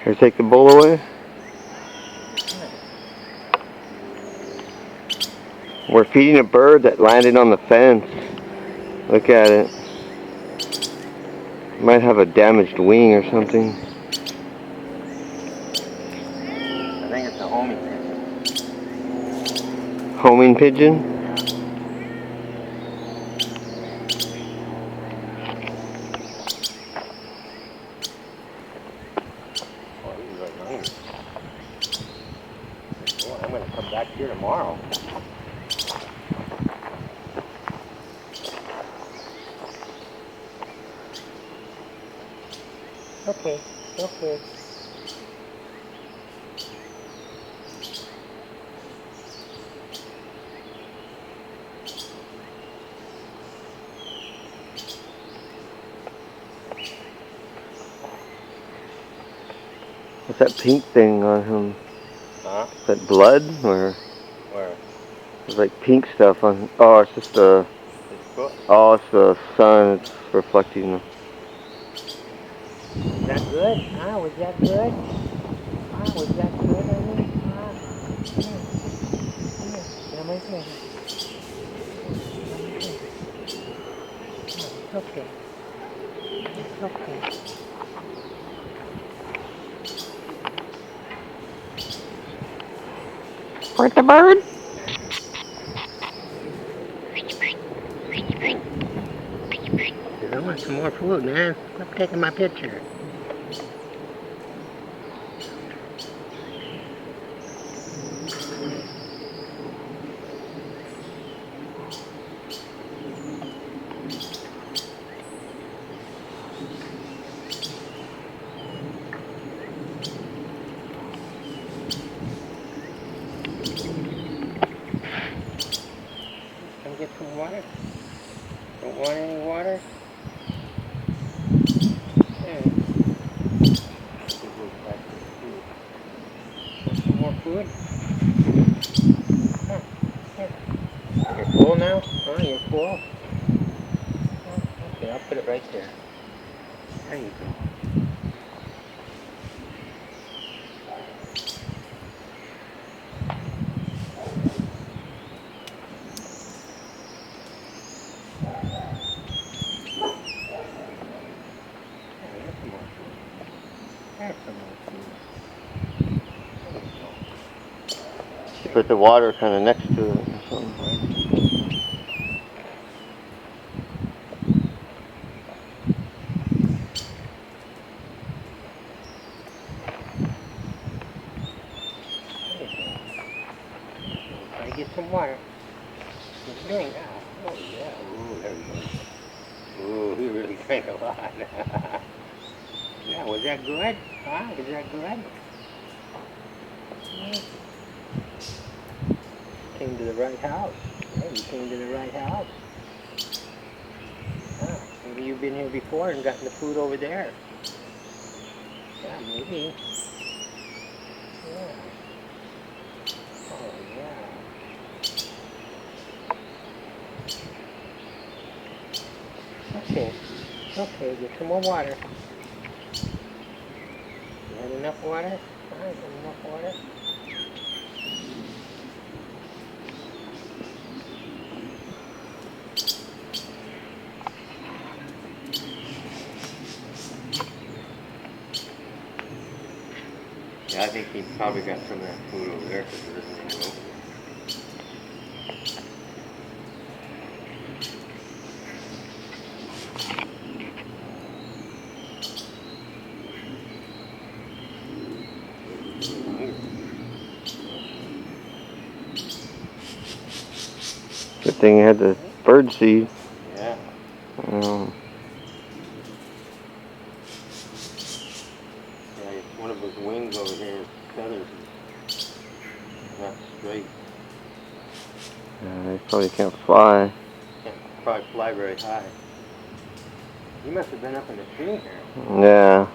Here, take the bowl away. We're feeding a bird that landed on the fence. Look at it. Might have a damaged wing or something. I think it's a homing pigeon. Homing pigeon? Oh, he's really hungry. Oh, I'm going to come back here tomorrow. Okay, okay. What's that pink thing on him? Huh? Is that blood or? Where? There's like pink stuff on. Oh, it's just the. His foot. Oh, it's the sun. It's reflecting. Was that good? Ah, was that good? Ah, was that good, honey? Ah, here. Get my finger. It's okay. It's okay. Where's the bird? I want some more food, man. Stop taking my picture. Can I get some water? Don't want any water? Yeah. Want some more food? Huh. Here. You're full now? Oh, you're full? Oh, okay, I'll put it right there. There you go. There's some more food. There's some more food. There you go. You put the water kind of next to it or something. Try to get some water. Just drink. Oh, yeah. Ooh, there you go. Ooh, he really drank a lot. Yeah, was that good? Huh? Was that good? Yeah. Came to the right house. Yeah, you came to the right house. Huh. Maybe you've been here before and gotten the food over there. Yeah, maybe. Yeah. Oh, yeah. Okay. Okay, get some more water. You had enough water? Alright, got enough water? Yeah, I think he probably got some of that food over there because there isn't any over there. Good thing you had the bird seed. Yeah. Um, Yeah, it's one of his wings over here, his feathers is not straight. they probably can't fly. Can't probably fly very high. He must have been up in the tree here. Yeah.